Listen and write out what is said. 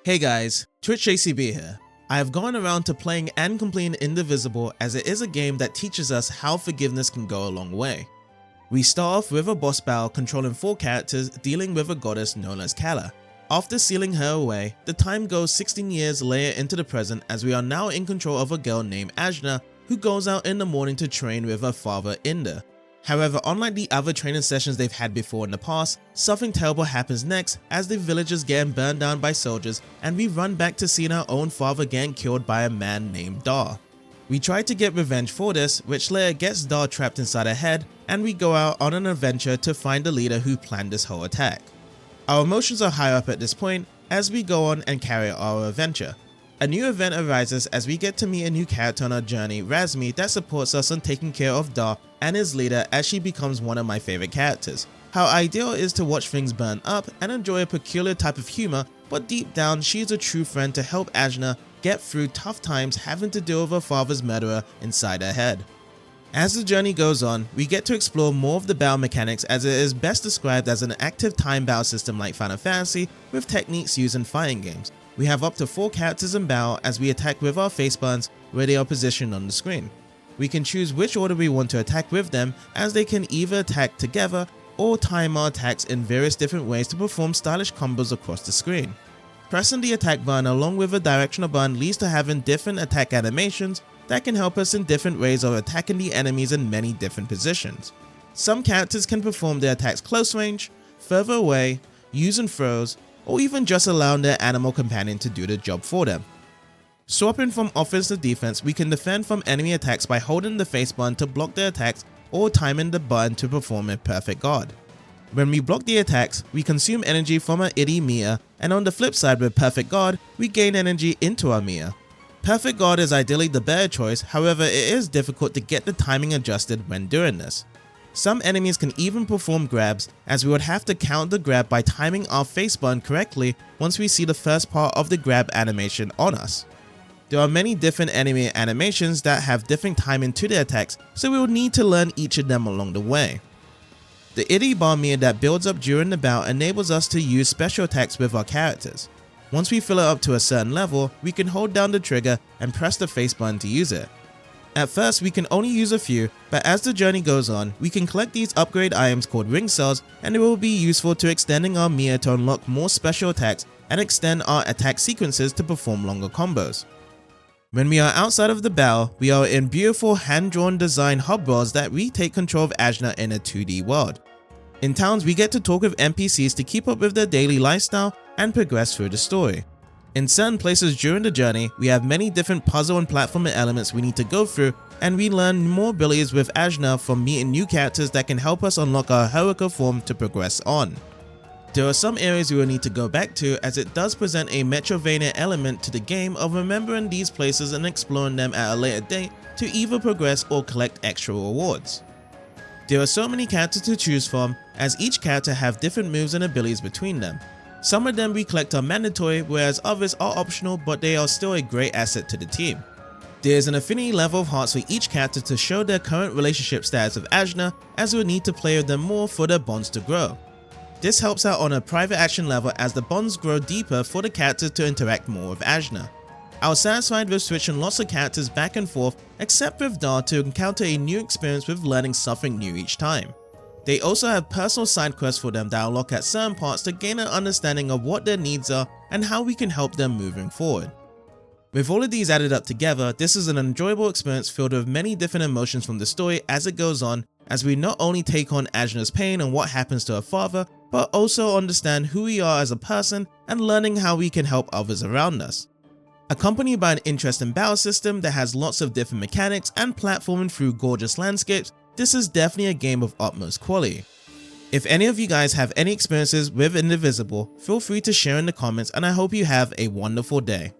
Hey guys, TwitchJCB here. I have gone around to playing and completing Indivisible as it is a game that teaches us how forgiveness can go a long way. We start off with a boss battle controlling 4 characters dealing with a goddess known as Kala. After sealing her away, the time goes 16 years later into the present as we are now in control of a girl named Ajna who goes out in the morning to train with her father Inda. However, unlike the other training sessions they've had before in the past, something terrible happens next as the villagers get burned down by soldiers and we run back to seeing our own father getting killed by a man named Dar. We try to get revenge for this, which later gets Dar trapped inside her head, and we go out on an adventure to find the leader who planned this whole attack. Our emotions are high up at this point as we go on and carry out our adventure. A new event arises as we get to meet a new character on our journey, Razmi, that supports us on taking care of Dar and his leader as she becomes one of my favorite characters. How ideal it is to watch things burn up and enjoy a peculiar type of humor, but deep down she is a true friend to help Ajna get through tough times having to deal with her father's murderer inside her head. As the journey goes on, we get to explore more of the battle mechanics as it is best described as an active time battle system like Final Fantasy with techniques used in fighting games. We have up to 4 characters in battle as we attack with our face buttons where they are positioned on the screen. We can choose which order we want to attack with them as they can either attack together or time our attacks in various different ways to perform stylish combos across the screen. Pressing the attack button along with a directional button leads to having different attack animations that can help us in different ways of attacking the enemies in many different positions. Some characters can perform their attacks close range, further away, using throws, or even just allowing their animal companion to do the job for them. Swapping from offense to defense, we can defend from enemy attacks by holding the face button to block their attacks or timing the button to perform a perfect guard. When we block the attacks, we consume energy from our id meter, and on the flip side with perfect guard, we gain energy into our meter. Perfect guard is ideally the better choice, however it is difficult to get the timing adjusted when doing this. Some enemies can even perform grabs, as we would have to count the grab by timing our face button correctly once we see the first part of the grab animation on us. There are many different enemy animations that have different timing to their attacks, so we will need to learn each of them along the way. The id bar meter that builds up during the bout enables us to use special attacks with our characters. Once we fill it up to a certain level, we can hold down the trigger and press the face button to use it. At first we can only use a few, but as the journey goes on, we can collect these upgrade items called ring cells and it will be useful to extending our meter to unlock more special attacks and extend our attack sequences to perform longer combos. When we are outside of the battle, we are in beautiful hand-drawn design hub worlds that we take control of Ajna in a 2D world. In towns we get to talk with NPCs to keep up with their daily lifestyle and progress through the story. In certain places during the journey, we have many different puzzle and platforming elements we need to go through, and we learn more abilities with Ajna from meeting new characters that can help us unlock our heroic form to progress on. There are some areas we will need to go back to as it does present a Metroidvania element to the game of remembering these places and exploring them at a later date to either progress or collect extra rewards. There are so many characters to choose from as each character have different moves and abilities between them. Some of them we collect are mandatory, whereas others are optional, but they are still a great asset to the team. There is an affinity level of hearts for each character to show their current relationship status with Ajna, as we will need to play with them more for their bonds to grow. This helps out on a private action level as the bonds grow deeper for the characters to interact more with Ajna. I was satisfied with switching lots of characters back and forth, except with Dar to encounter a new experience with learning something new each time. They also have personal side quests for them that unlock at certain parts to gain an understanding of what their needs are and how we can help them moving forward. With all of these added up together, this is an enjoyable experience filled with many different emotions from the story as it goes on, as we not only take on Ajna's pain and what happens to her father, but also understand who we are as a person and learning how we can help others around us. Accompanied by an interesting battle system that has lots of different mechanics and platforming through gorgeous landscapes, this is definitely a game of utmost quality. If any of you guys have any experiences with Indivisible, feel free to share in the comments and I hope you have a wonderful day.